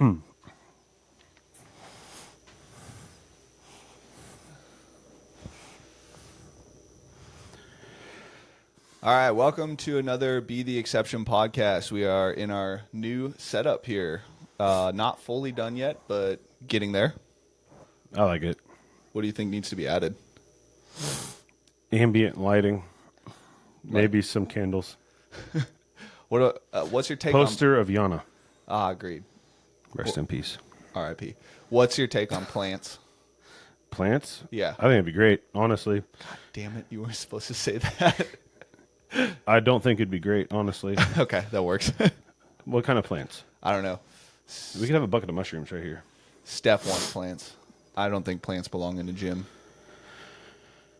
All right, welcome to another Be the Exception podcast. We are in our new setup here. Not fully done yet, but getting there. I like it. What do you think needs to be added? Ambient lighting, maybe some candles. What's your take Poster of Yana. Agreed. Rest in peace. R.I.P. What's your take on plants? Plants? Yeah. I think it'd be great, honestly. God damn it, you weren't supposed to say that. I don't think it'd be great, honestly. Okay, that works. What kind of plants? I don't know. We could have a bucket of mushrooms right here. Steph wants plants. I don't think plants belong in a gym.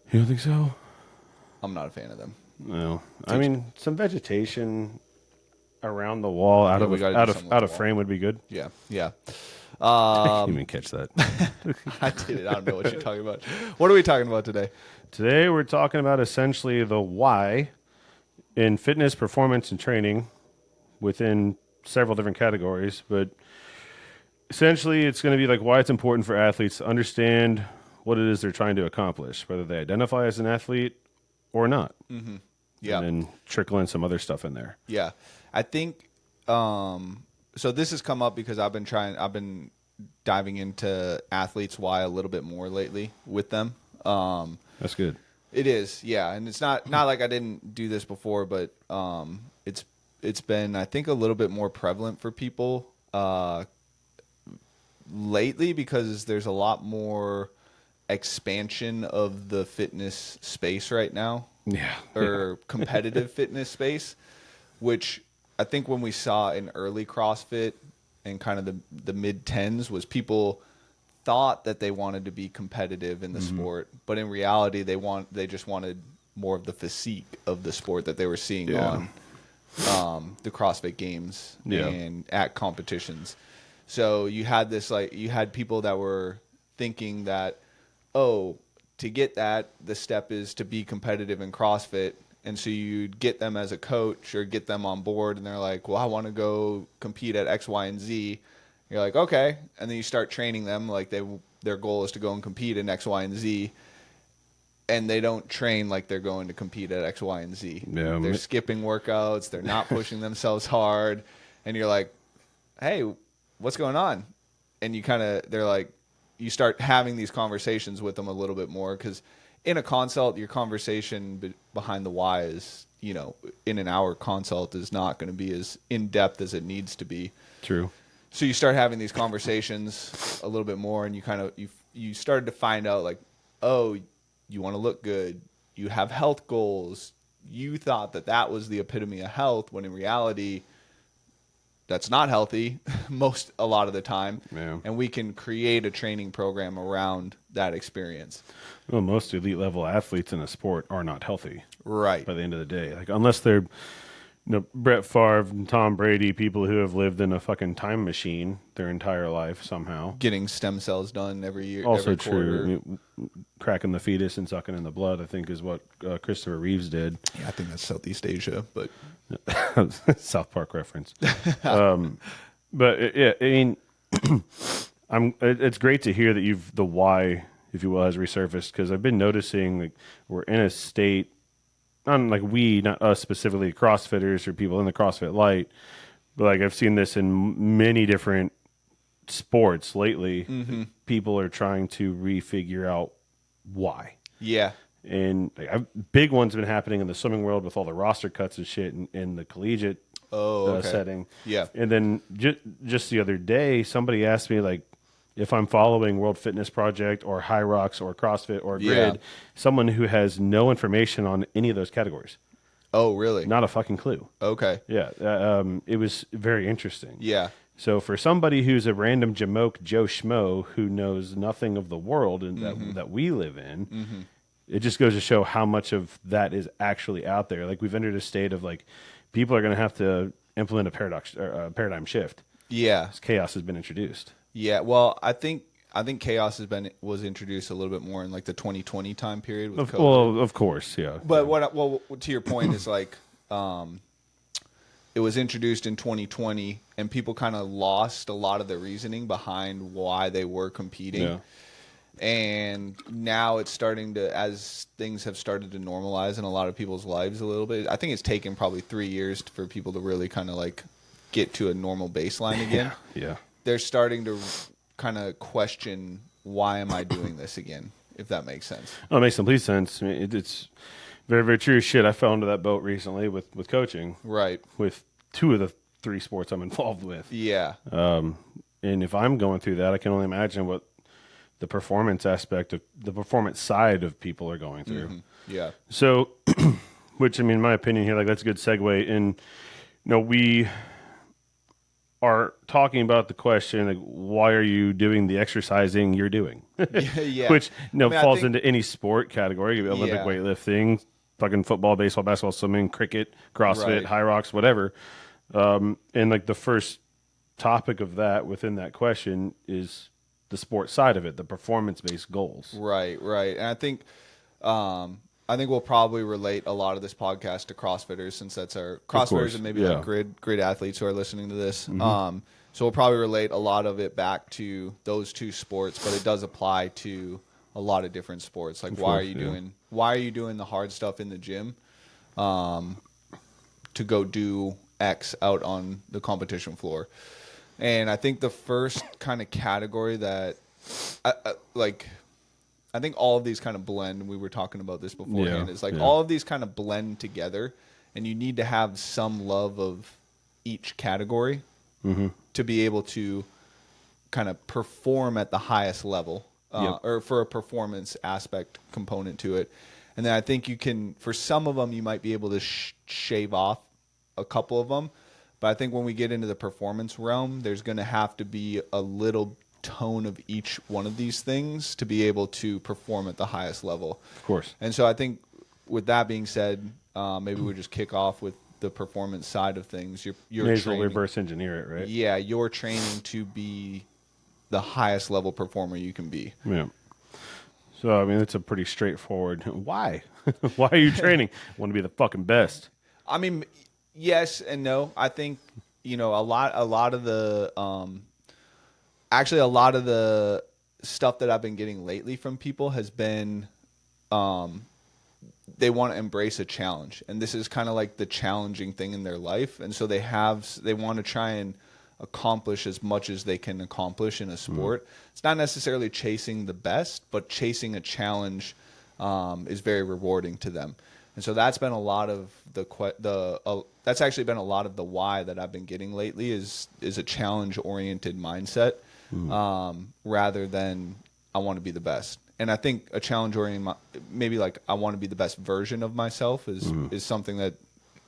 You don't think so? I'm not a fan of them. No. I mean, some vegetation around the wall, out of frame would be good. Yeah, yeah. You didn't even catch that. I did it. I don't know what you're talking about. What are we talking about today? Today we're talking about essentially the why in fitness, performance, and training within several different categories. But essentially it's going to be like why it's important for athletes to understand what it is they're trying to accomplish, whether they identify as an athlete or not. Mm-hmm. Yeah. And then trickle in some other stuff in there. Yeah. I think so this has come up because I've been diving into athletes why a little bit more lately with them. That's good. It is, yeah, and it's not like I didn't do this before, but it's been, I think, a little bit more prevalent for people lately because there's a lot more expansion of the fitness space right now, or competitive fitness space, which I think when we saw in early CrossFit and kind of the mid-10s was people thought that they wanted to be competitive in the sport, but in reality they just wanted more of the physique of the sport that they were seeing on the CrossFit Games and at competitions. So you had people that were thinking that, oh, to get that, the step is to be competitive in CrossFit. And so you'd get them as a coach or get them on board, and they're like, well, I want to go compete at X, Y, and Z. You're like, okay. And then you start training them like their goal is to go and compete in X, Y, and Z. And they don't train like they're going to compete at X, Y, and Z. Yeah, they're skipping workouts. They're not pushing themselves hard. And you're like, hey, what's going on? And they're like, you start having these conversations with them a little bit more because in a consult, your conversation behind the why is, in an hour consult is not going to be as in-depth as it needs to be. True. So you start having these conversations a little bit more, and you started to find out like, oh, you want to look good. You have health goals. You thought that was the epitome of health, when in reality, that's not healthy a lot of the time. Yeah. And we can create a training program around that experience. Well, most elite level athletes in a sport are not healthy. Right. By the end of the day. Like, unless they're Brett Favre and Tom Brady, people who have lived in a fucking time machine their entire life somehow. Getting stem cells done every year. Also every quarter. true. Cracking the fetus and sucking in the blood, I think, is what Christopher Reeves did. Yeah, I think that's Southeast Asia, but South Park reference. But yeah, I mean, it's great to hear that the why, if you will, has resurfaced, because I've been noticing like we're in a state, not us specifically, CrossFitters or people in the CrossFit light, but like I've seen this in many different sports lately. Mm-hmm. People are trying to refigure out why. Yeah. And big ones have been happening in the swimming world with all the roster cuts and shit in the collegiate setting. Yeah. And then just the other day, somebody asked me like if I'm following World Fitness Project or High Rocks or CrossFit or Grid, someone who has no information on any of those categories. Oh, really? Not a fucking clue. Okay. Yeah. It was very interesting. Yeah. So for somebody who's a random Jamoke Joe Schmo who knows nothing of the world and that we live in, it just goes to show how much of that is actually out there. Like, we've entered a state of like people are going to have to implement a paradigm shift. Yeah. Chaos has been introduced. Yeah. Well, I think chaos was introduced a little bit more in like the 2020 time period with COVID. Well, of course, yeah. But to your point is like, it was introduced in 2020, and people kind of lost a lot of the reasoning behind why they were competing. Yeah. And now it's starting to, as things have started to normalize in a lot of people's lives a little bit. I think it's taken probably 3 years for people to really kind of like get to a normal baseline again. Yeah. They're starting to kind of question, why am I doing this again? If that makes sense. Oh, it makes complete sense. I mean, it's very, very true shit. I fell into that boat recently with coaching. Right. With 2 of the 3 sports I'm involved with. Yeah. And if I'm going through that, I can only imagine what the performance aspect of the performance side of people are going through. Mm-hmm. Yeah. So, which, I mean, in my opinion here, like, that's a good segue. And, we are talking about the question, like, why are you doing the exercising you're doing? Yeah. Which, falls think, into any sport category, Olympic yeah. weightlifting, fucking football, baseball, basketball, swimming, cricket, CrossFit, Right. high rocks, whatever. And like the first topic of that within that question is the sports side of it, the performance-based goals. Right, right. And I think we'll probably relate a lot of this podcast to CrossFitters, since that's our CrossFitters and maybe like grid athletes who are listening to this. Mm-hmm. So we'll probably relate a lot of it back to those 2 sports, but it does apply to a lot of different sports. Like, why are you doing the hard stuff in the gym, to go do X out on the competition floor? And I think the first kind of category that, I think all of these kind of blend. We were talking about this beforehand. It's like all of these kind of blend together, and you need to have some love of each category to be able to kind of perform at the highest level, or for a performance aspect component to it. And then I think you can, for some of them, you might be able to shave off a couple of them. But I think when we get into the performance realm, there's going to have to be a little tone of each one of these things to be able to perform at the highest level. Of course. And so I think with that being said, maybe we just kick off with the performance side of things. You're may as well training, reverse engineer it, right? Yeah, you're training to be the highest level performer you can be. Yeah. So, I mean, it's a pretty straightforward. Why? Why are you training? Want to be the fucking best. I mean, yes and no. I think, a lot of the actually a lot of the stuff that I've been getting lately from people has been they want to embrace a challenge, and this is kind of like the challenging thing in their life, and so they want to try and accomplish as much as they can accomplish in a sport. It's not necessarily chasing the best, but chasing a challenge is very rewarding to them. And so that's been a lot of that's actually been a lot of the why that I've been getting lately is a challenge oriented mindset, rather than I want to be the best. And I think a challenge oriented, maybe like I want to be the best version of myself is something that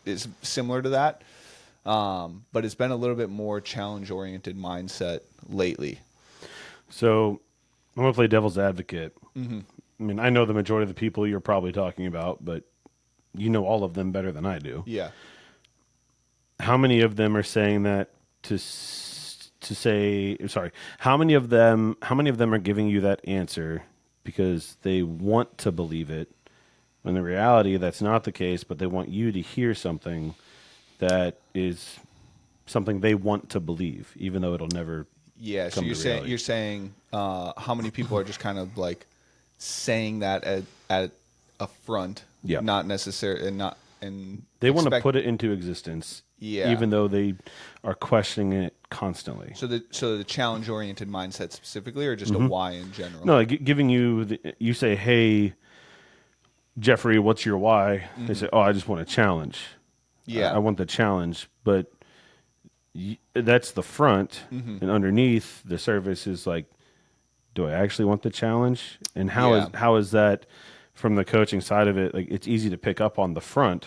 is similar to that. But it's been a little bit more challenge oriented mindset lately. So I'm going to play devil's advocate. I mean, I know the majority of the people you're probably talking about, but you know all of them better than I do. Yeah. How many of them are saying that to say, sorry, how many of them are giving you that answer because they want to believe it, when in reality that's not the case, but they want you to hear something that is something they want to believe, even though it'll never Yeah, so you're saying how many people are just kind of like saying that at a front, not necessarily, and they want to put it into existence, even though they are questioning it constantly. So the challenge oriented mindset specifically, or just a why in general? No, like giving you you say, "Hey, Jeffrey, what's your why?" They say, "Oh, I just want a challenge. Yeah, I want the challenge," but that's the front, and underneath the surface is like, do I actually want the challenge? And how is that from the coaching side of it? Like, it's easy to pick up on the front,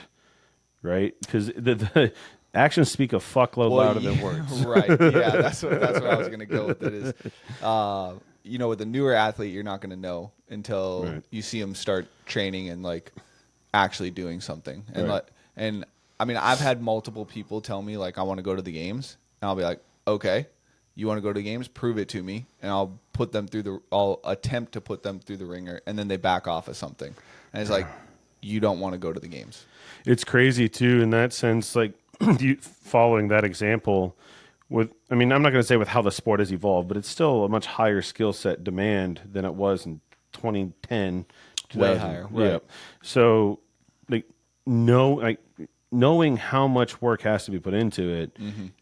right? Because the actions speak a fuckload louder than words. Right. Yeah, that's what I was going to go with. It is, with a newer athlete, you're not going to know until you see them start training and like actually doing something. And I mean, I've had multiple people tell me like, I want to go to the games, and I'll be like, okay, you want to go to the games? Prove it to me, and I'll attempt to put them through the ringer, and then they back off of something, and it's like, you don't want to go to the games. It's crazy too in that sense. Like, following that example I mean, I'm not going to say with how the sport has evolved, but it's still a much higher skill set demand than it was in 2010, Way 2000. higher, right? Yeah. So, like, knowing how much work has to be put into it,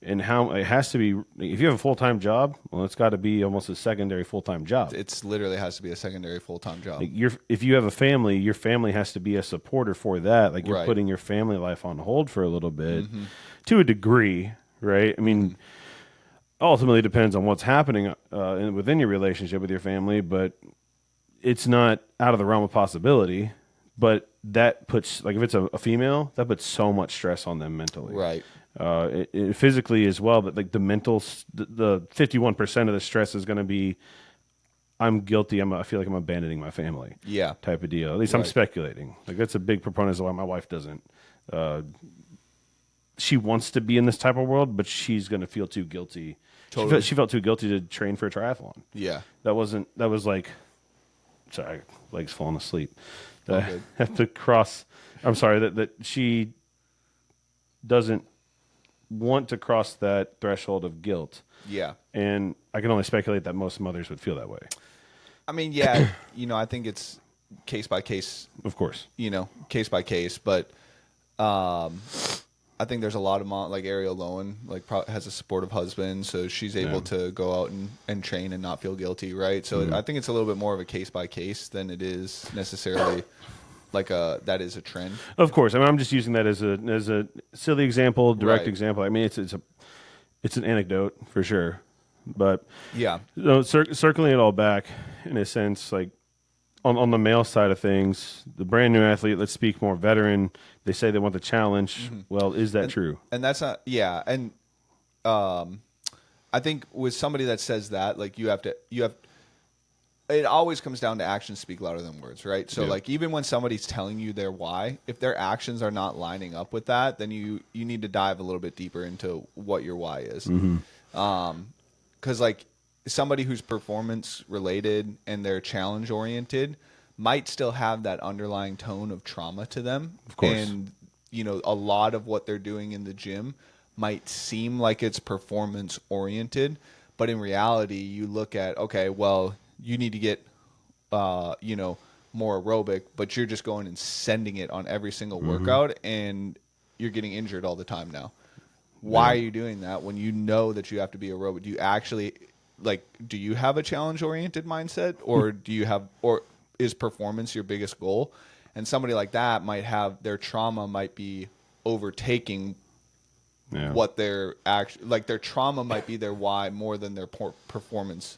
and how it has to be. If you have a full-time job, well, it's got to be almost a secondary full-time job. It's literally has to be a secondary full-time job. Like if you have a family, your family has to be a supporter for that. Like, you're Right. putting your family life on hold for a little bit, to a degree, right? I mean, ultimately, it depends on what's happening within your relationship with your family, but it's not out of the realm of possibility. But that puts, like, if it's a female, that puts so much stress on them mentally, Right. Physically as well. But like the 51% of the stress is going to be, I'm guilty. I feel like I'm abandoning my family. Yeah. Type of deal. At least I'm Right. speculating. Like, that's a big proponent of why my wife doesn't. She wants to be in this type of world, but she's going to feel too guilty. Totally. She felt too guilty to train for a triathlon. Yeah. That was like, sorry, legs falling asleep. All I good. have to cross. I'm sorry that she doesn't want to cross that threshold of guilt. Yeah. And I can only speculate that most mothers would feel that way. I mean, yeah, I think it's case by case, Of course. Case by case, but I think there's a lot of like Ariel Lowen, like has a supportive husband, so she's able to go out and train and not feel guilty, right? So I think it's a little bit more of a case by case than it is necessarily like that is a trend. Of course. I mean, I'm just using that as a silly example, direct Right. example. I mean, it's an anecdote for sure, but Yeah. circling it all back in a sense, like on the male side of things, the brand new athlete, let's speak more veteran. They say they want the challenge. Well, is that true? And that's not, yeah. And I think with somebody that says that, like you have, it always comes down to actions speak louder than words, right? So like even when somebody's telling you their why, if their actions are not lining up with that, then you need to dive a little bit deeper into what your why is. 'Cause like somebody who's performance related and they're challenge oriented might still have that underlying tone of trauma to them. Of course. And a lot of what they're doing in the gym might seem like it's performance oriented, but in reality you look at, okay, well, you need to get more aerobic, but you're just going and sending it on every single workout and you're getting injured all the time now. Why are you doing that when you know that you have to be aerobic? Do you actually do you have a challenge oriented mindset, or or is performance your biggest goal? And somebody like that might have their trauma might be overtaking what their their trauma might be their why more than their performance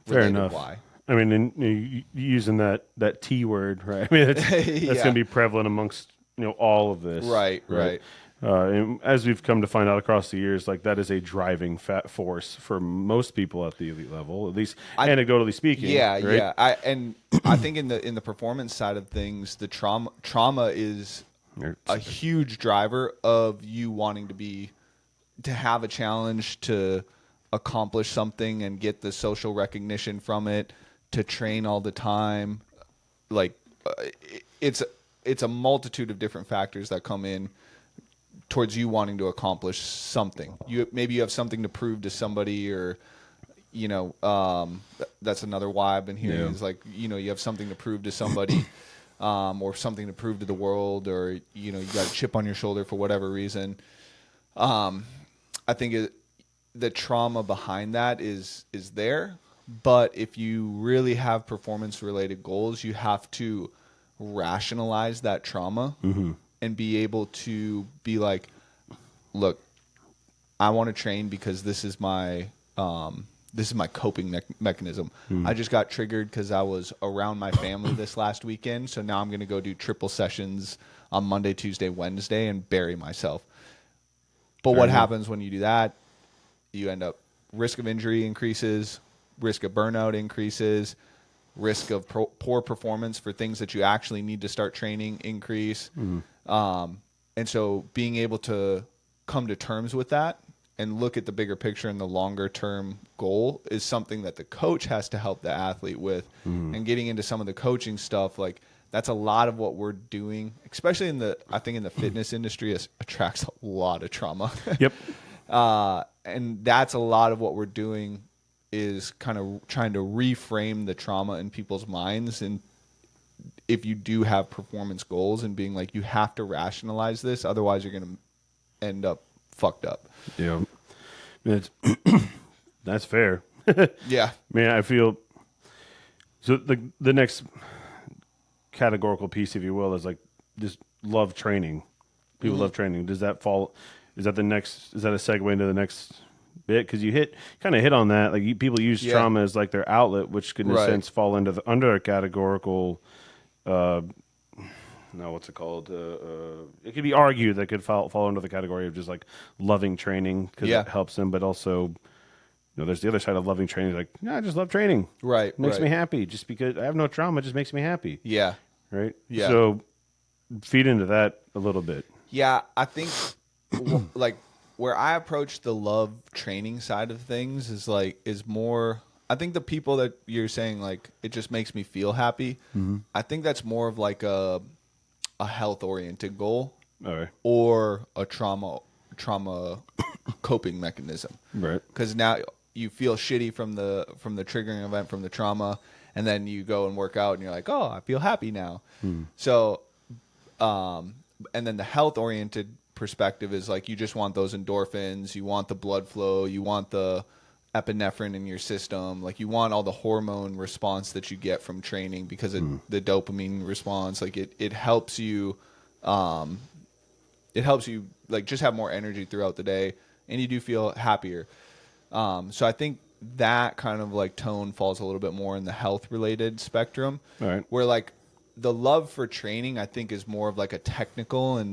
Fair related enough. why. I mean, using that T word, right? I mean, that's Yeah. going to be prevalent amongst all of this, Right. And as we've come to find out across the years, like, that is a driving force for most people at the elite level, at least anecdotally speaking. Yeah, right? yeah. I think in the performance side of things, the trauma is a huge driver of you wanting to have a challenge, to accomplish something and get the social recognition from it, to train all the time. Like it's a multitude of different factors that come in towards you wanting to accomplish something. Maybe you have something to prove to somebody, or that's another why I've been hearing is like, you have something to prove to somebody, or something to prove to the world, or you got a chip on your shoulder for whatever reason. I think the trauma behind that is there, but if you really have performance related goals, you have to rationalize that trauma and be able to be like, look, I want to train because this is my coping mechanism. I just got triggered because I was around my family this last weekend, so now I'm going to go do triple sessions on Monday, Tuesday, Wednesday and bury myself. But what happens when you do that? You end up, risk of injury increases, risk of burnout increases, risk of poor performance for things that you actually need to start training increase. And so being able to come to terms with that and look at the bigger picture and the longer term goal is something that the coach has to help the athlete with. And getting into some of the coaching stuff, like that's a lot of what we're doing, especially I think in the fitness industry, attracts a lot of trauma. Yep. And that's a lot of what we're doing is kind of trying to reframe the trauma in people's minds. And if you do have performance goals and being like, you have to rationalize this, otherwise you're going to end up fucked up. Yeah. It's, that's fair. Yeah. Man, I feel so the next categorical piece, if you will, is like just love training. People love training. Does that fall? Is that a segue into the next bit? Because you kind of hit on that. Like people use trauma as like their outlet, which could in a sense fall into under a categorical. No, what's it called? It could be argued that could fall under the category of just like loving training because it helps them, but also. There's the other side of loving training. Like, I just love training. Right. It makes me happy. Just because I have no trauma, it just makes me happy. Yeah. Right? Yeah. So feed into that a little bit. Yeah, I think like where I approach the love training side of things is more, I think the people that you're saying like it just makes me feel happy. I think that's more of like a health oriented goal. All right. Or a trauma coping mechanism. Right. Because now you feel shitty from the triggering event, from the trauma, and then you go and work out and you're like, oh, I feel happy now. So and then the health oriented perspective is like you just want those endorphins, you want the blood flow, you want the epinephrine in your system, like you want all the hormone response that you get from training because of the dopamine response. Like it helps you like just have more energy throughout the day, and you do feel happier. So I think that kind of like tone falls a little bit more in the health related spectrum. All right. Where like the love for training, I think, is more of like a technical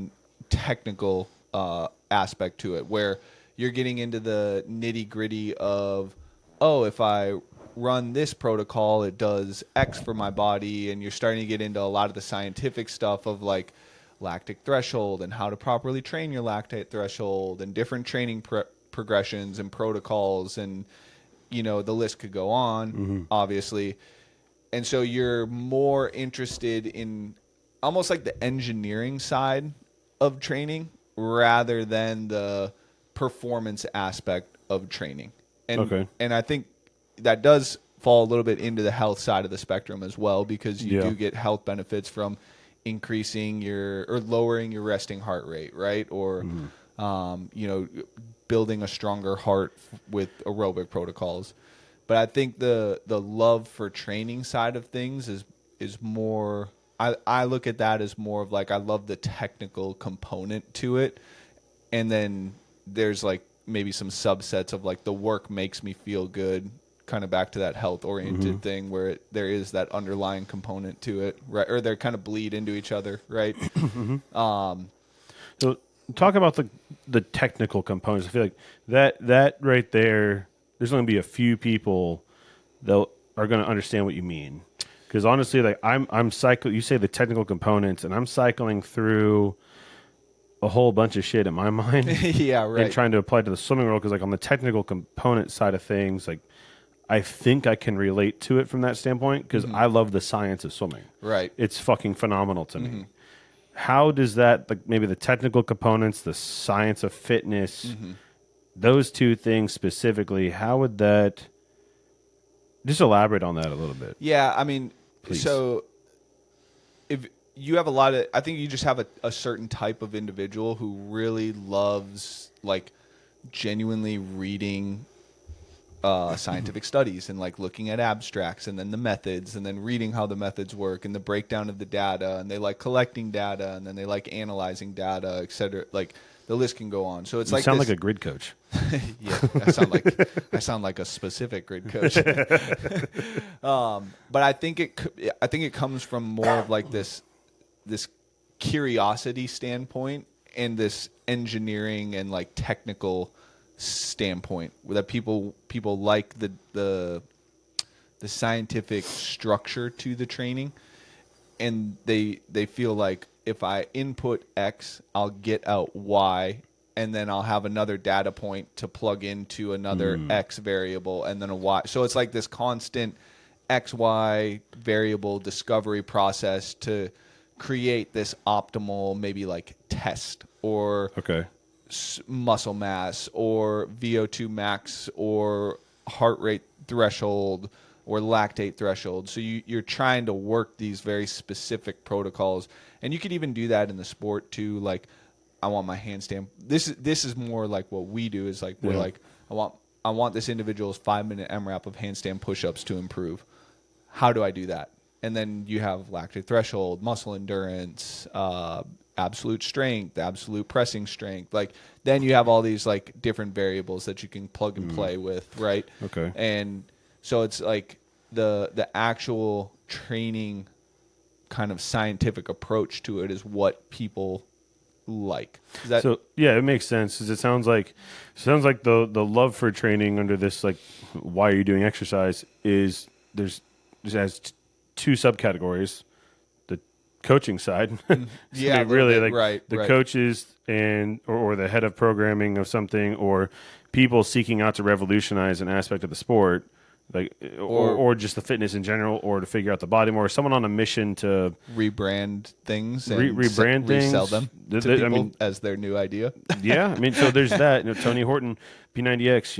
aspect to it, where you're getting into the nitty gritty of, oh, if I run this protocol, it does X for my body. And you're starting to get into a lot of the scientific stuff of like lactic threshold and how to properly train your lactate threshold and different training progressions and protocols. And, the list could go on, obviously. And so you're more interested in almost like the engineering side of training rather than the performance aspect of training. And and I think that does fall a little bit into the health side of the spectrum as well, because you do get health benefits from increasing or lowering your resting heart rate, right? Or building a stronger heart with aerobic protocols. But I think the love for training side of things is more, I look at that as more of like, I love the technical component to it. And then there's like maybe some subsets of like the work makes me feel good, kind of back to that health oriented thing where there is that underlying component to it, right? Or they kind of bleed into each other, right? So talk about the technical components. I feel like that right there, there's going to be a few people that are going to understand what you mean. Because honestly, like you say the technical components, and I'm cycling through a whole bunch of shit in my mind. Yeah, right. And trying to apply to the swimming world, because like on the technical component side of things, like I think I can relate to it from that standpoint, because I love the science of swimming. Right. It's fucking phenomenal to me. How does that, like maybe the technical components, the science of fitness, those two things specifically, how would that, just elaborate on that a little bit? Yeah, I mean, Please. So if you have I think you just have a certain type of individual who really loves like genuinely reading scientific studies and like looking at abstracts and then the methods and then reading how the methods work and the breakdown of the data, and they like collecting data and then they like analyzing data, et cetera. Like the list can go on. So it's you like sound like a grid coach. Yeah, I sound like a specific grid coach. But I think it comes from more of like this curiosity standpoint and this engineering and like technical standpoint, that people like the scientific structure to the training, and they feel like if I input X, I'll get out Y, and then I'll have another data point to plug into another X variable and then a Y. So it's like this constant XY variable discovery process to create this optimal maybe like test or muscle mass or VO2 max or heart rate threshold or lactate threshold. So you're trying to work these very specific protocols, and you could even do that in the sport too. Like, I want my handstand. This is more like what we do is like we're like I want this individual's 5-minute MRAP of handstand push-ups to improve. How do I do that? And then you have lactate threshold, muscle endurance, absolute strength, absolute pressing strength. Like, then you have all these like different variables that you can plug and play with, right? Okay. And so it's like the actual training kind of scientific approach to it is what people like. So yeah, it makes sense. 'Cause it sounds like the love for training under this, like, why are you doing exercise, is has two subcategories: the coaching side, really, like the coaches and or the head of programming of something, or people seeking out to revolutionize an aspect of the sport, like or just the fitness in general, or to figure out the body more, or someone on a mission to rebrand things and rebrand things, resell them to people as their new idea. Yeah, I mean, so there's that. Tony Horton, P90X.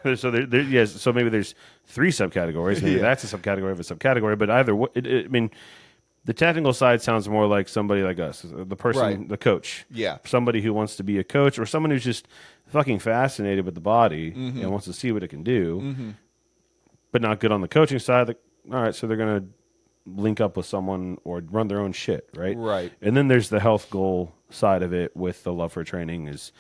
Right. So yes. So maybe there's 3 subcategories. Maybe that's a subcategory of a subcategory. But either way, I mean, the technical side sounds more like somebody like us, the person, the coach. Yeah. Somebody who wants to be a coach, or someone who's just fucking fascinated with the body and wants to see what it can do, but not good on the coaching side. Like, all right, so they're going to link up with someone or run their own shit, right? Right. And then there's the health goal side of it with the love for training is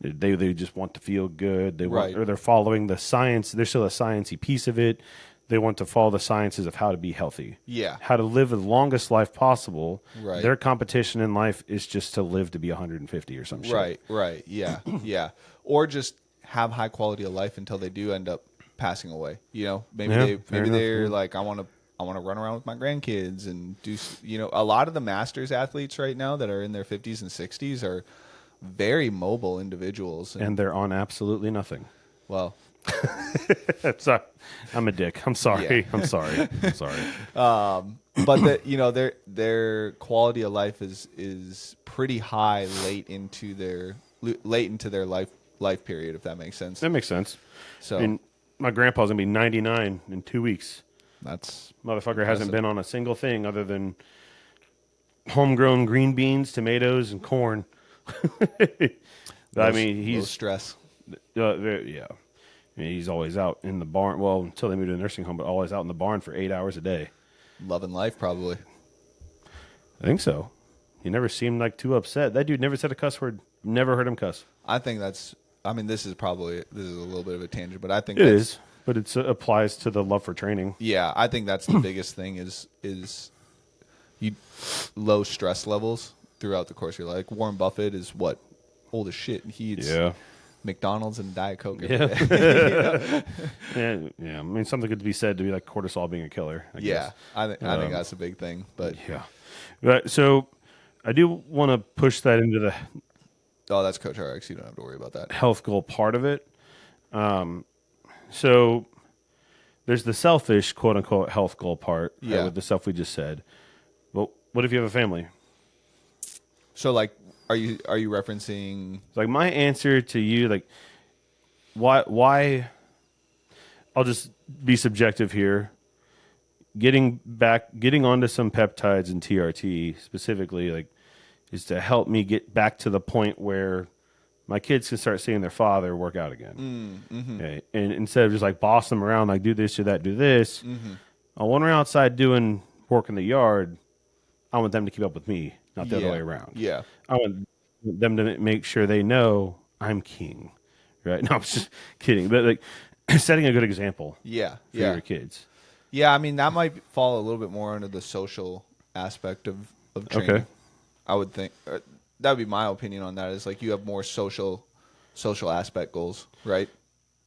they just want to feel good. They want, or they're following the science. There's still a sciencey piece of it. They want to follow the sciences of how to be healthy. Yeah. How to live the longest life possible. Right. Their competition in life is just to live to be 150 or some shit. Right. Yeah. Yeah. Or just have high quality of life until they do end up passing away. Maybe they're like, I want to run around with my grandkids and do, a lot of the masters athletes right now that are in their 50s and 60s are very mobile individuals. And they're on absolutely nothing. Well, sorry. I'm a dick. I'm sorry. Yeah. I'm sorry. But their quality of life is pretty high late into their life period, if that makes sense. That makes sense. So, and my grandpa's gonna be 99 in 2 weeks. That's motherfucker hasn't been on a single thing other than homegrown green beans, tomatoes, and corn. I mean, he's low stress. Yeah. I mean, he's always out in the barn. Well, until they moved to a nursing home, but always out in the barn for 8 hours a day. Loving life, probably. I think so. He never seemed like too upset. That dude never said a cuss word. Never heard him cuss. I think that's. I mean, this is a little bit of a tangent, but I think it is. But it applies to the love for training. Yeah, I think that's the biggest thing is low stress levels throughout the course of your life. Like Warren Buffett is old as shit. He eats McDonald's and Diet Coke every day. Yeah. I mean, something could be said to be like cortisol being a killer. I guess. I think that's a big thing. But yeah, right. So I do want to push that into the. Oh, that's Coach RX. You don't have to worry about that. Health goal part of it. So there's the selfish, quote unquote, health goal part. Right, with the stuff we just said. But what if you have a family? So, like, are you referencing? Like, my answer to you, like, why? I'll just be subjective here. Getting onto some peptides and TRT specifically, like, is to help me get back to the point where my kids can start seeing their father work out again. Okay? And instead of just like bossing them around, like do this, do that, do this, when we're outside doing work in the yard, I want them to keep up with me, not the other way around. Yeah. I want them to make sure they know I'm king, right? No, I'm just kidding. But like setting a good example for your kids. Yeah, I mean, that might fall a little bit more under the social aspect of training. Okay. I would think that would be my opinion on that. Is like you have more social aspect goals, right?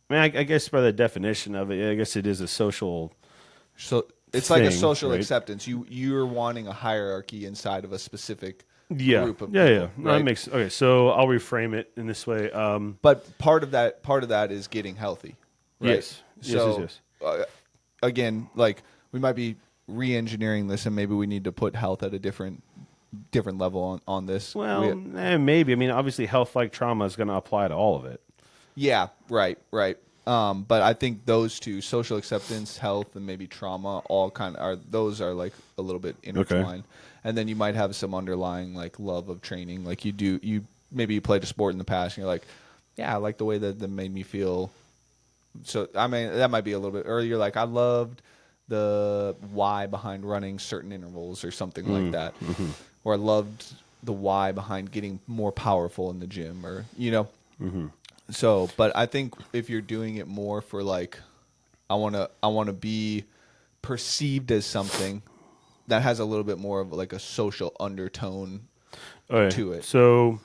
I mean, I guess by the definition of it, I guess it is a social. So it's like a social acceptance. You're wanting a hierarchy inside of a specific group of people. Yeah. No, that makes okay. So I'll reframe it in this way. But part of that is getting healthy, right? Yes. So Yes. again, like we might be re-engineering this, and maybe we need to put health at a different level on this. Well, maybe. I mean, obviously, health like trauma is going to apply to all of it. Yeah, right. But I think those two, social acceptance, health, and maybe trauma, all kind of are like a little bit intertwined. And then you might have some underlying like love of training, like you maybe you played a sport in the past, and you're like, yeah, I like the way that made me feel. So I mean, that might be a little bit. Or you're like, I loved the why behind running certain intervals or something like that, or I loved the why behind getting more powerful in the gym, or So, but I think if you're doing it more for like, I want to be perceived as something, that has a little bit more of like a social undertone to it. So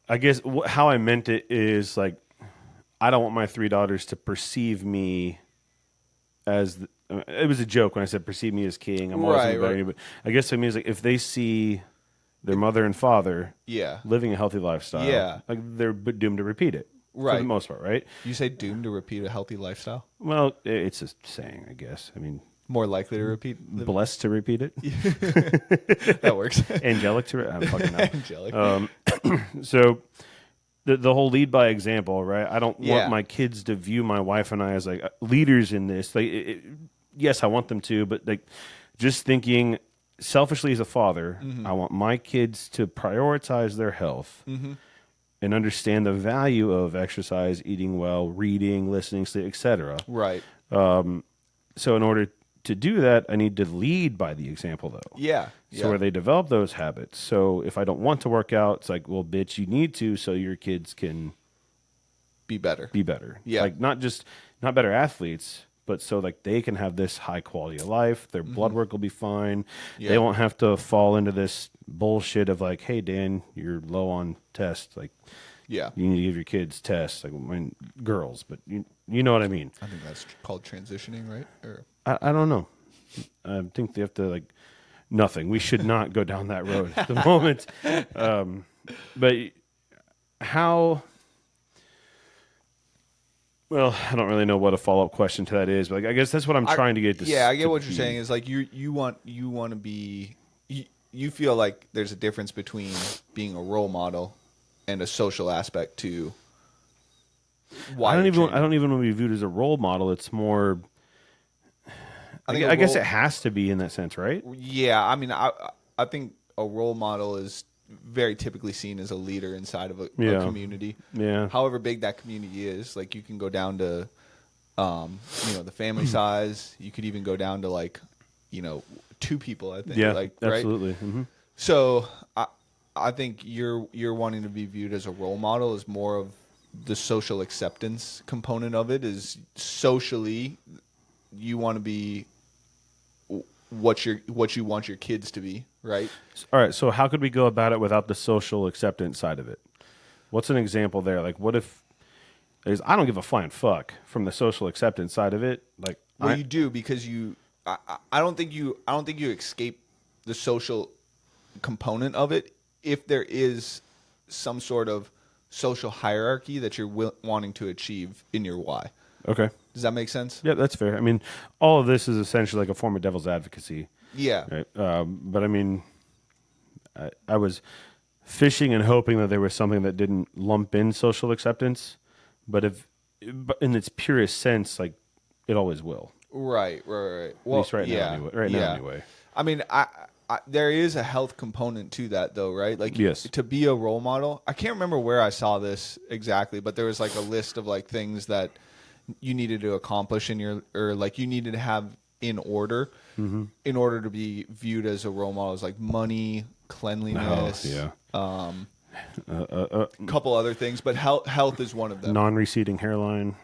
I guess how I meant it is like, I don't want my 3 daughters to perceive me as it was a joke when I said perceive me as king. I'm always right. But I guess it means like if they see their mother and father living a healthy lifestyle, like they're doomed to repeat it for the most part, right? You say doomed to repeat a healthy lifestyle? Well, it's a saying, I guess. I mean, more likely to repeat, blessed to repeat it. That works. Angelic to I fucking know. Angelic. So the whole lead by example, right? I don't want my kids to view my wife and I as like leaders in this. Like, yes, I want them to, but like just thinking selfishly as a father, I want my kids to prioritize their health and understand the value of exercise, eating well, reading, listening, sleep, etc. Right. So in order to do that, I need to lead by the example, though. Yeah. So where they develop those habits. So if I don't want to work out, it's like, well, bitch, you need to, so your kids can be better. Yeah. Like not better athletes, but so like they can have this high quality of life. Their blood work will be fine. Yeah. They won't have to fall into this bullshit of like, hey, Dan, you're low on tests. Like, you need to give your kids tests. Like, I mean, girls, but you know what I mean. I think that's called transitioning, right? Or I don't know. I think they have to like nothing. We should not go down that road at the moment. But how? Well, I don't really know what a follow-up question to that is, but like, I guess that's what I'm trying to get to. Yeah, I get what you're saying. Is like you want to be. You feel like there's a difference between being a role model and a social aspect to. I don't even want to be viewed as a role model. It's more. I guess it has to be in that sense, right? Yeah, I mean, I think a role model is very typically seen as a leader inside of a community. Yeah. However big that community is, like you can go down to, the family size. You could even go down to like, 2 people. I think. Yeah. Like, absolutely. Right? Mm-hmm. So I think you're wanting to be viewed as a role model is more of the social acceptance component of it. Is socially, you want to be what you want your kids to be, right? All right. So how could we go about it without the social acceptance side of it? What's an example there? Like, what if I don't give a flying fuck from the social acceptance side of it? Like, well, you do because I don't think you escape the social component of it if there is some sort of social hierarchy that you're wanting to achieve in your why. Okay. Does that make sense? Yeah, that's fair. I mean, all of this is essentially like a form of devil's advocacy. Yeah. Right? But I mean, I was fishing and hoping that there was something that didn't lump in social acceptance, but in its purest sense, like it always will. Right. Well, at least right now, anyway. I mean, I there is a health component to that, though, right? Like, yes. To be a role model. I can't remember where I saw this exactly, but there was like a list of like things that you needed to accomplish you needed to have in order to be viewed as a role model. Is like money, cleanliness, a couple other things, but health is one of them. Non-receding hairline.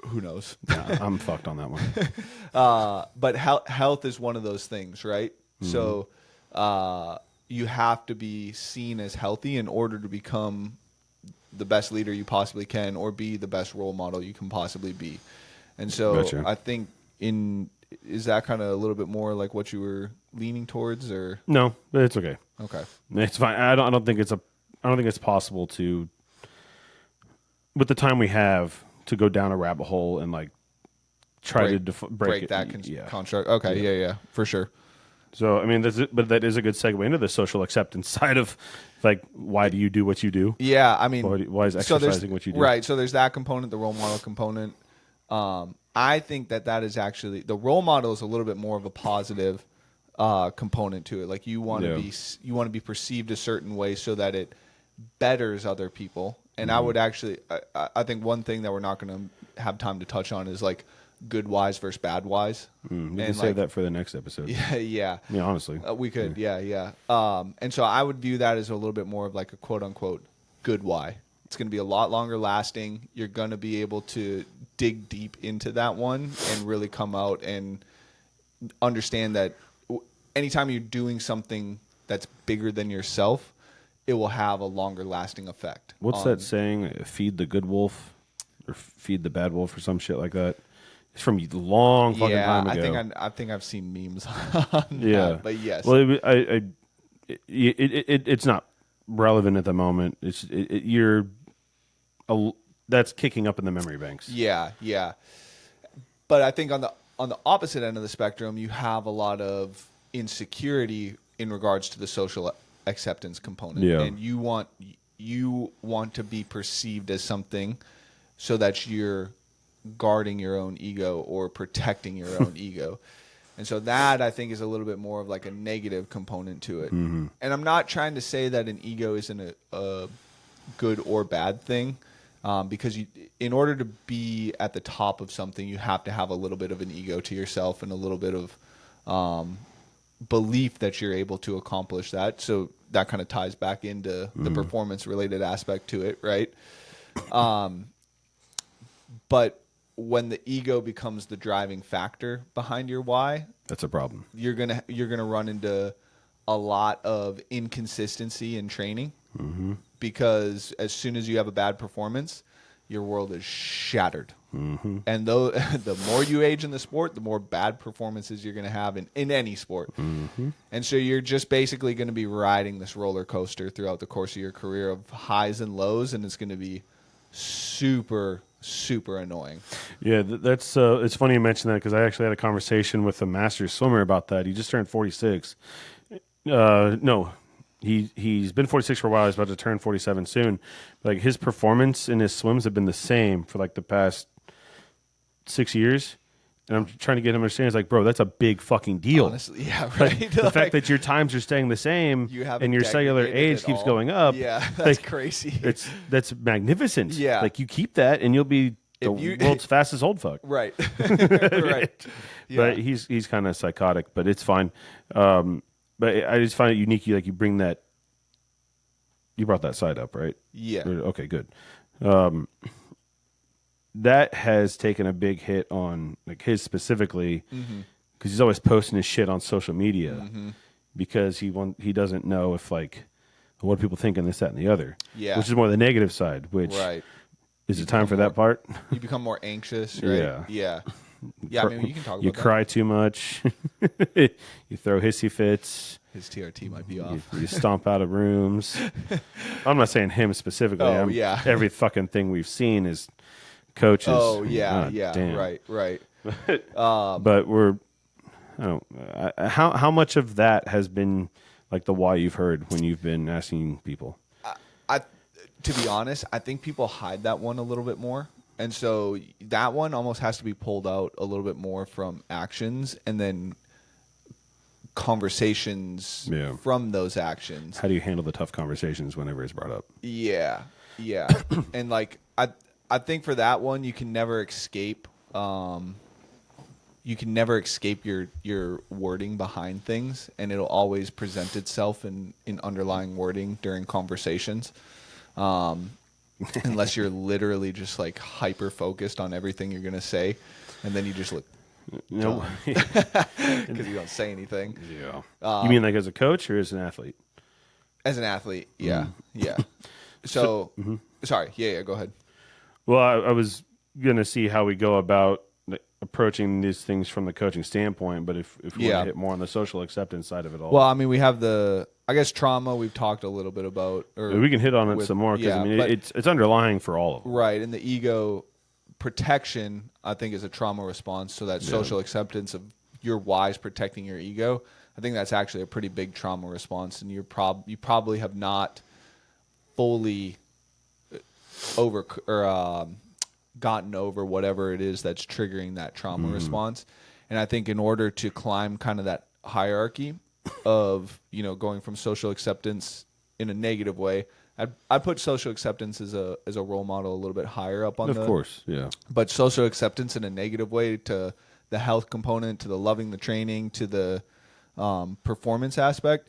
Who knows? Nah, I'm fucked on that one. But health is one of those things, right? So you have to be seen as healthy in order to become the best leader you possibly can, or be the best role model you can possibly be. And so gotcha. I think is that kind of a little bit more like what you were leaning towards, or no? But it's okay. Okay, it's fine. I don't think it's possible to, with the time we have, to go down a rabbit hole and like try to break that construct. Okay, yeah, for sure. So I mean, but that is a good segue into the social acceptance side of like why do you do what you do? Yeah, I mean, why is exercising what you do? Right. So there's that component, the role model component. I think that is actually the role model is a little bit more of a positive component to it. Like you want to be perceived a certain way so that it betters other people. And I would actually, I think one thing that we're not going to have time to touch on is like good wise versus bad wise. We can save that for the next episode. Yeah. Yeah, honestly. We could, yeah. And so I would view that as a little bit more of like a quote unquote good why. It's going to be a lot longer lasting. You're going to be able to dig deep into that one and really come out and understand that anytime you're doing something that's bigger than yourself, it will have a longer lasting effect. What's that saying? Feed the good wolf or feed the bad wolf or some shit like that. It's from a long fucking time ago. I think I've seen memes on that, but yes. Well, it's not relevant at the moment. That's kicking up in the memory banks. Yeah. But I think on the opposite end of the spectrum, you have a lot of insecurity in regards to the social acceptance component. Yeah. And you want to be perceived as something so that you're guarding your own ego or protecting your own ego. And so that I think is a little bit more of like a negative component to it. Mm-hmm. And I'm not trying to say that an ego isn't a good or bad thing, because in order to be at the top of something, you have to have a little bit of an ego to yourself and a little bit of belief that you're able to accomplish that. So that kind of ties back into the performance related aspect to it, right? But when the ego becomes the driving factor behind your why, that's a problem. You're gonna run into a lot of inconsistency in training, because as soon as you have a bad performance, your world is shattered. And though the more you age in the sport, the more bad performances you're going to have in any sport. And so you're just basically going to be riding this roller coaster throughout the course of your career of highs and lows, and it's going to be super annoying. Yeah, that's it's funny you mention that, because I actually had a conversation with a Masters swimmer about that. He just turned 46. No, he's been 46 for a while. He's about to turn 47 soon. Like his performance in his swims have been the same for like the past 6 years. And I'm trying to get him to understand. It's like, bro, that's a big fucking deal. Honestly, yeah, right. Like, the fact that your times are staying the same and your cellular age keeps going up. Yeah, that's crazy. That's magnificent. Yeah. Like you keep that and you'll be the world's fastest old fuck. Right. Right. Yeah. But he's kind of psychotic, but it's fine. But I just find it unique. You bring that. You brought that side up, right? Yeah. Okay, good. That has taken a big hit on like his specifically, because he's always posting his shit on social media because he doesn't know if like what do people think and this, that, and the other. Yeah. Which is more the negative side. Which is it time for that part? You become more anxious, right? Yeah. Yeah, I mean, you can talk about that. You cry too much. You throw hissy fits. His TRT might be off. You stomp out of rooms. I'm not saying him specifically. Every fucking thing we've seen is coaches. Oh, yeah, damn. Right. But how much of that has been like the why you've heard when you've been asking people? To be honest, I think people hide that one a little bit more. And so that one almost has to be pulled out a little bit more from actions and then conversations from those actions. How do you handle the tough conversations whenever it's brought up? Yeah. And like I think for that one you can never escape your wording behind things, and it'll always present itself in underlying wording during conversations. Unless you're literally just like hyper focused on everything you're gonna say, and then you just look no, because you don't say anything. Yeah. You mean like as a coach or as an athlete? As an athlete, yeah. So, sorry, yeah. Go ahead. Well, I was gonna see how we go about approaching these things from the coaching standpoint, but if we want to hit more on the social acceptance side of it all. Well, I mean, we have I guess trauma we've talked a little bit about. Or we can hit on it some more because I mean it's underlying for all of them. Right, and the ego protection, I think, is a trauma response. So that social acceptance of your whys protecting your ego, I think that's actually a pretty big trauma response, and you probably have not fully gotten over whatever it is that's triggering that trauma response. And I think in order to climb kind of that hierarchy of, going from social acceptance in a negative way, I put social acceptance as a role model a little bit higher up on Of course, yeah. But social acceptance in a negative way, to the health component, to the loving the training, to the performance aspect,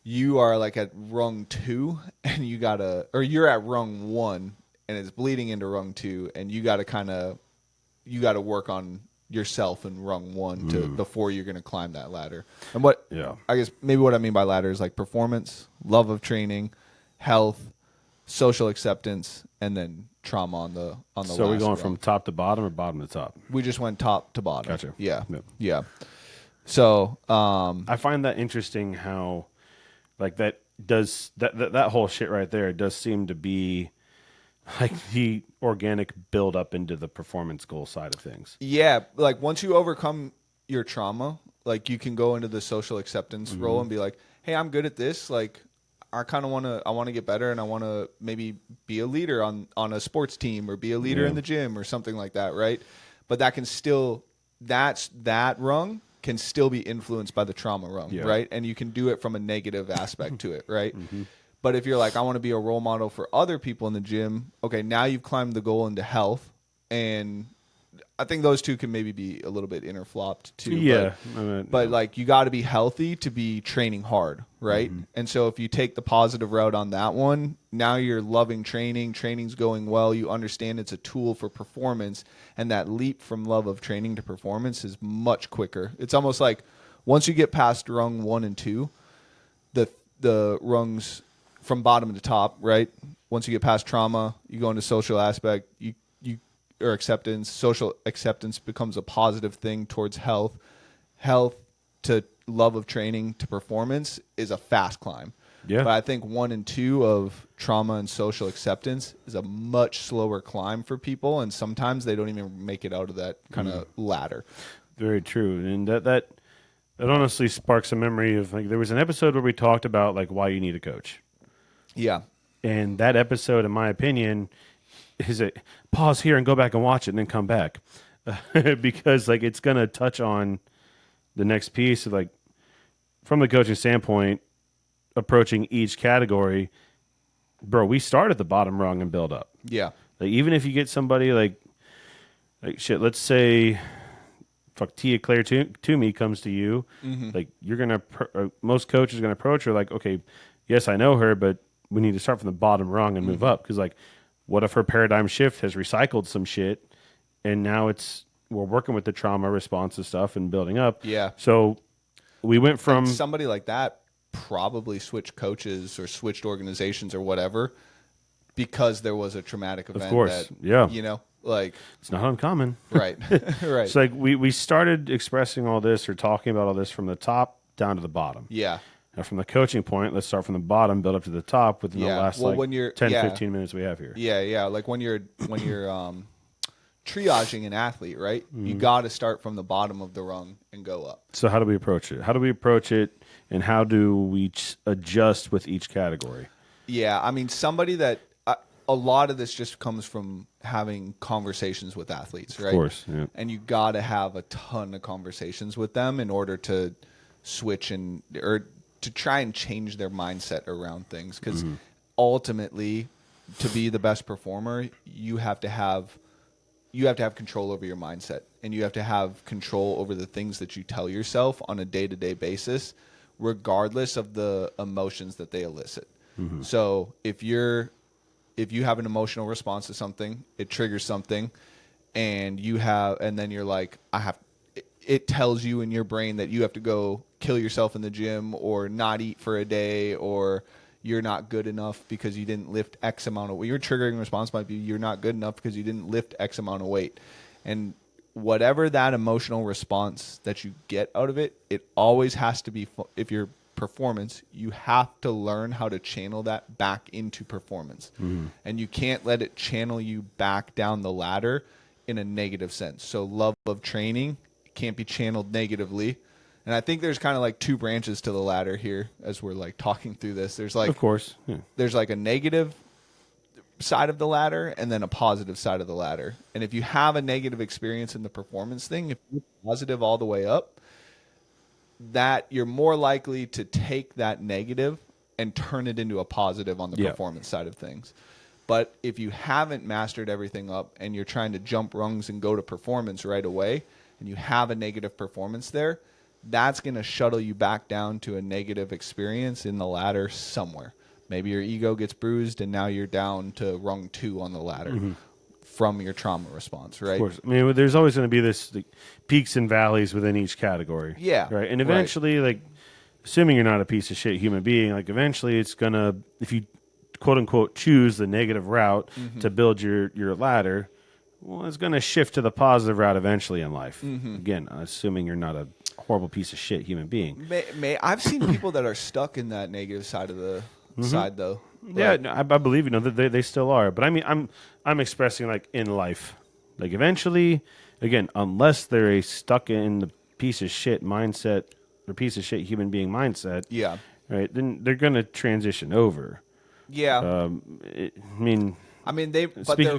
you are like at rung 2, and you're at rung 1, and it's bleeding into rung 2, and you got to work on yourself in rung 1 before you're going to climb that ladder. And I guess maybe what I mean by ladder is like performance, love of training, health, social acceptance, and then trauma on the So we're going from top to bottom or bottom to top? We just went top to bottom. Gotcha. Yeah. So I find that interesting how like that does that whole shit right there does seem to be like the organic build up into the performance goal side of things. Yeah, like once you overcome your trauma, like you can go into the social acceptance role and be like, "Hey, I'm good at this. Like I want to get better, and I want to maybe be a leader on a sports team, or be a leader in the gym, or something like that, right?" But that rung can still be influenced by the trauma rung, right? And you can do it from a negative aspect to it, right? But if you're like, I want to be a role model for other people in the gym, okay, now you've climbed the goal into health, and I think those two can maybe be a little bit interflopped too. Yeah. But like, you got to be healthy to be training hard, right? And so if you take the positive route on that one, now you're loving training, training's going well, you understand it's a tool for performance, and that leap from love of training to performance is much quicker. It's almost like once you get past rung 1 and 2, the rungs from bottom to top, right? Once you get past trauma, you go into social aspect, or acceptance. Social acceptance becomes a positive thing towards health. Health to love of training to performance is a fast climb. Yeah. But I think 1 and 2 of trauma and social acceptance is a much slower climb for people, and sometimes they don't even make it out of that kind of ladder. Very true. And that honestly sparks a memory of, like, there was an episode where we talked about like why you need a coach. Yeah. And that episode, in my opinion, is a pause here and go back and watch it and then come back. Because like it's going to touch on the next piece of, like, from the coaching standpoint, approaching each category. Bro, we start at the bottom rung and build up. Yeah. Like, even if you get somebody like shit, let's say Tia Claire Toomey comes to you, like, you're going to, most coaches are going to approach her like, okay, yes, I know her, but we need to start from the bottom rung and move up. Because, like, what if her paradigm shift has recycled some shit, and now we're working with the trauma response and stuff and building up. Yeah. So we went from and somebody like that probably switched coaches or switched organizations or whatever because there was a traumatic event. Of course, like, it's not uncommon. Right. Right. It's like we started expressing all this or talking about all this from the top down to the bottom. Yeah. Now, from the coaching point, let's start from the bottom, build up to the top within the last when you're 10, 15 minutes we have here. Yeah. Like when you're triaging an athlete, right? You got to start from the bottom of the rung and go up. So how do we approach it? And how do we adjust with each category? Yeah, I mean, a lot of this just comes from having conversations with athletes, right? Of course, yeah. And you got to have a ton of conversations with them in order to switch or to try and change their mindset around things. Because ultimately, to be the best performer, you have to have control over your mindset, and you have to have control over the things that you tell yourself on a day-to-day basis, regardless of the emotions that they elicit. So if you have an emotional response to something, it triggers something, and then you're like, it tells you in your brain that you have to go kill yourself in the gym or not eat for a day, or you're not good enough because you didn't lift X amount of weight. Your triggering response might be you're not good enough because you didn't lift X amount of weight. And whatever that emotional response that you get out of it, it always has to be, if you're performance, you have to learn how to channel that back into performance. And you can't let it channel you back down the ladder. in a negative sense. So love of training can't be channeled negatively. And I think there's kind of like two branches to the ladder here as we're like talking through this. There's like, of course, there's like a negative side of the ladder and then a positive side of the ladder. And if you have a negative experience in the performance thing, if you're positive all the way up, that you're more likely to take that negative and turn it into a positive on the performance side of things. But if you haven't mastered everything up and you're trying to jump rungs and go to performance right away, and you have a negative performance there, that's going to shuttle you back down to a negative experience in the ladder somewhere. Maybe your ego gets bruised and now you're down to rung 2 on the ladder from your trauma response, right? Of course. I mean, there's always going to be this peaks and valleys within each category. Yeah. Right. And eventually, like, assuming you're not a piece of shit human being, like, eventually it's going to, if you quote unquote choose the negative route to build your ladder, well, it's going to shift to the positive route eventually in life. Again, assuming you're not a horrible piece of shit human being. I've seen people that are stuck in that negative side of the side, though. Yeah, no, I believe that they still are. But I mean, I'm expressing like in life, like eventually, again, unless they're stuck in the piece of shit mindset or piece of shit human being mindset, right, then they're going to transition over. Yeah. Speaking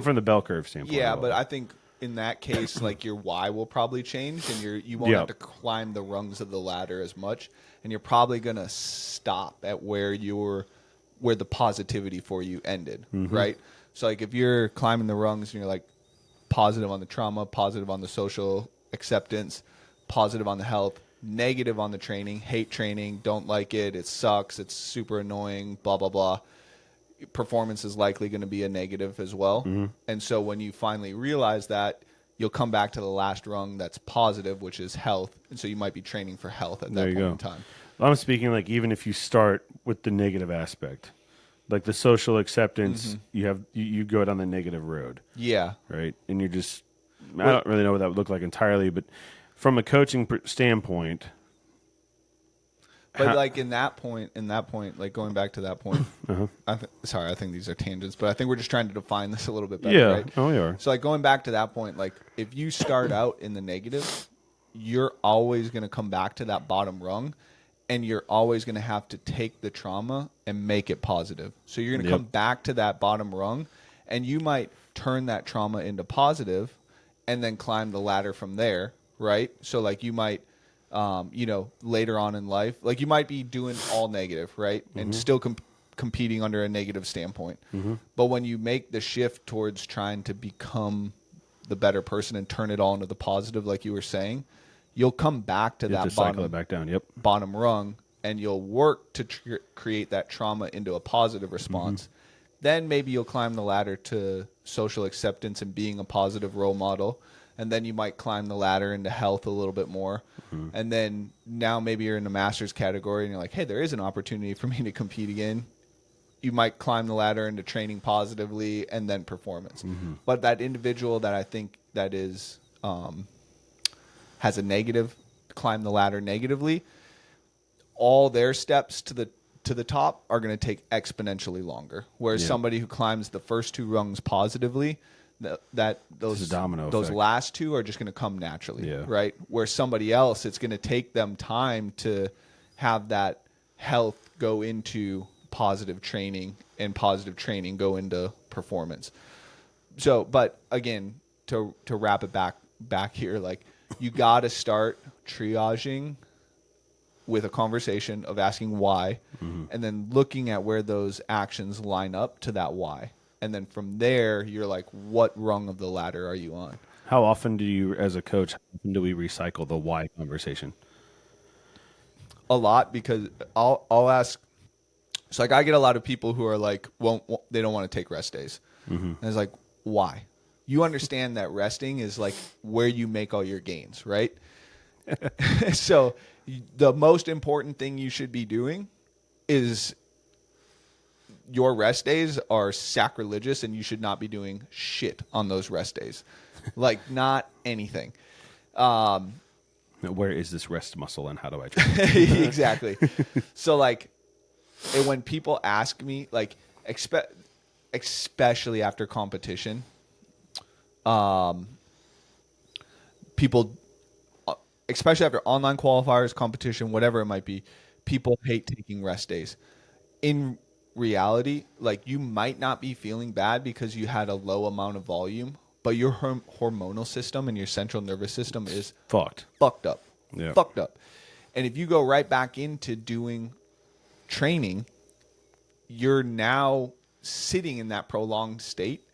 from the bell curve standpoint. Yeah, but I think in that case, like your why will probably change, and you won't have to climb the rungs of the ladder as much, and you're probably gonna stop at where the positivity for you ended, right? So like if you're climbing the rungs and you're like positive on the trauma, positive on the social acceptance, positive on the health, negative on the training, hate training, don't like it, it sucks, it's super annoying, blah blah blah. Performance is likely going to be a negative as well. And so when you finally realize that, you'll come back to the last rung that's positive, which is health. And so you might be training for health at that point in time. Well, I'm speaking like even if you start with the negative aspect, like the social acceptance, you go down the negative road. Yeah. Right. And you're just, I don't really know what that would look like entirely, but from a coaching standpoint. But like in that point, like going back to that point, I think these are tangents, but I think we're just trying to define this a little bit better, right? Oh, we are. So like going back to that point, like if you start out in the negative, you're always going to come back to that bottom rung, and you're always going to have to take the trauma and make it positive. So you're going to come back to that bottom rung, and you might turn that trauma into positive and then climb the ladder from there, right? So like you might later on in life, like you might be doing all negative, right? And still competing under a negative standpoint. But when you make the shift towards trying to become the better person and turn it all into the positive, like you were saying, you'll come back to that bottom rung, and you'll work to create that trauma into a positive response. Then maybe you'll climb the ladder to social acceptance and being a positive role model. And then you might climb the ladder into health a little bit more. And then now maybe you're in the master's category and you're like, hey, there is an opportunity for me to compete again. You might climb the ladder into training positively and then performance. But that individual that I think that is has a negative, climb the ladder negatively, all their steps to the top are going to take exponentially longer. Whereas somebody who climbs the first 2 rungs positively, those last 2 are just going to come naturally, right? Where somebody else, it's going to take them time to have that health go into positive training and positive training go into performance. So, but again, to wrap it back here, like you got to start triaging with a conversation of asking why, and then looking at where those actions line up to that why. And then from there, you're like, what rung of the ladder are you on? How often do you, as a coach, do we recycle the why conversation? A lot, because I'll ask. So like I get a lot of people who are like, they don't want to take rest days. And it's like, why? You understand that resting is like where you make all your gains, right? So the most important thing you should be doing is your rest days are sacrilegious, and you should not be doing shit on those rest days. Like not anything. Where is this rest muscle and how do I train it? Exactly. So like, and when people ask me, like, especially after competition, people, especially after online qualifiers, competition, whatever it might be, people hate taking rest days. In reality, like, you might not be feeling bad because you had a low amount of volume, but your hormonal system and your central nervous system is fucked up. Yeah. Fucked up. And if you go right back into doing training, you're now sitting in that prolonged state,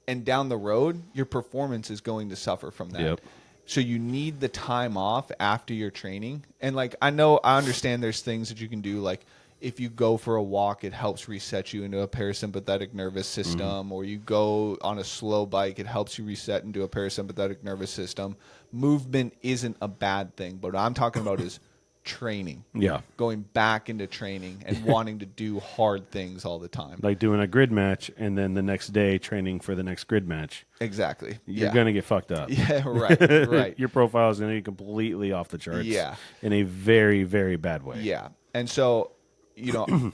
and down the road, your performance is going to suffer from that. Yep. So you need the time off after your training. And like, I understand there's things that you can do. Like, if you go for a walk, it helps reset you into a parasympathetic nervous system, or you go on a slow bike, it helps you reset into a parasympathetic nervous system. Movement isn't a bad thing, but what I'm talking about is training. Yeah. Going back into training and wanting to do hard things all the time. Like doing a grid match and then the next day training for the next grid match. Exactly. You're going to get fucked up. Yeah, right. Your profile is going to be completely off the charts. Yeah. In a very, very bad way. Yeah. And so, you know,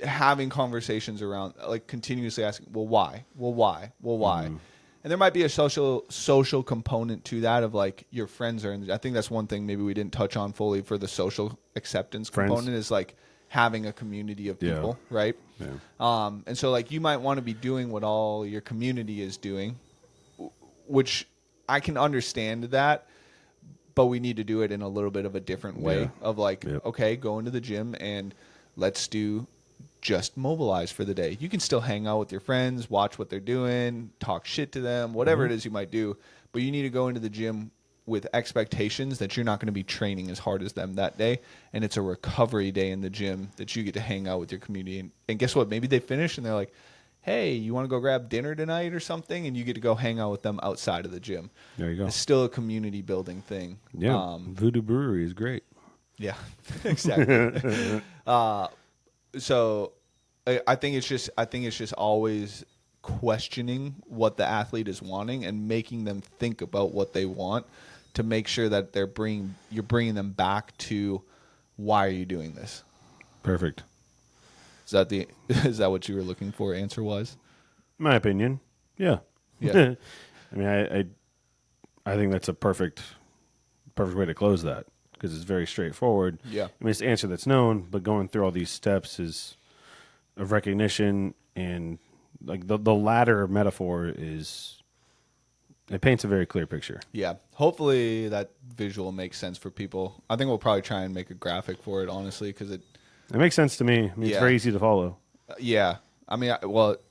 having conversations around, like, continuously asking, well, why? Well, why? Well, why? And there might be a social component to that of, like, your friends are in. I think that's one thing maybe we didn't touch on fully for the social acceptance component is, like, having a community of people, right? Yeah. And so, like, you might want to be doing what all your community is doing, which I can understand that, but we need to do it in a little bit of a different way of, like, okay, go into the gym and let's do just mobilize for the day. You can still hang out with your friends, watch what they're doing, talk shit to them, whatever it is you might do, but you need to go into the gym with expectations that you're not going to be training as hard as them that day, and it's a recovery day in the gym that you get to hang out with your community. And guess what? Maybe they finish and they're like, hey, you want to go grab dinner tonight or something? And you get to go hang out with them outside of the gym. There you go. It's still a community building thing. Yeah. Voodoo Brewery is great. Yeah, exactly. So I think it's just always questioning what the athlete is wanting and making them think about what they want to make sure that you're bringing them back to why are you doing this? Perfect. Is that what you were looking for answer wise? My opinion. Yeah. Yeah. I mean, I think that's a perfect way to close that because it's very straightforward. Yeah. I mean, it's the answer that's known, but going through all these steps is of recognition, and like the latter metaphor it paints a very clear picture. Yeah. Hopefully that visual makes sense for people. I think we'll probably try and make a graphic for it, honestly, because it makes sense to me. I mean, it's very easy to follow. Yeah. I mean,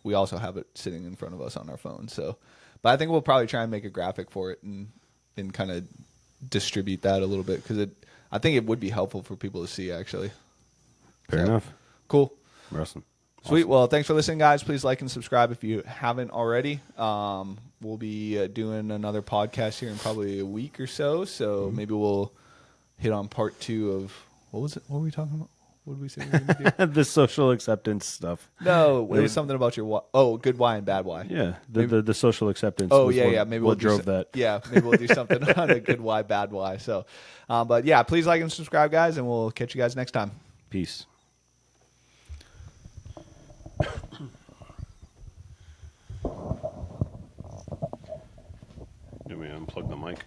we also have it sitting in front of us on our phone. So, but I think we'll probably try and make a graphic for it and kind of distribute that a little bit because I think it would be helpful for people to see, actually. Fair enough. Cool. Awesome. Sweet. Well, thanks for listening, guys. Please like and subscribe if you haven't already. We'll be doing another podcast here in probably a week or so. So maybe we'll hit on part 2 of what was it? What were we talking about? What did we say we were going to do? The social acceptance stuff. No, it was something about your good why and bad why. Yeah, the social acceptance. Oh, yeah. Maybe what drove that. Yeah, maybe we'll do something on a good why, bad why. So, but yeah, please like and subscribe, guys, and we'll catch you guys next time. Peace. Let me unplug the mic.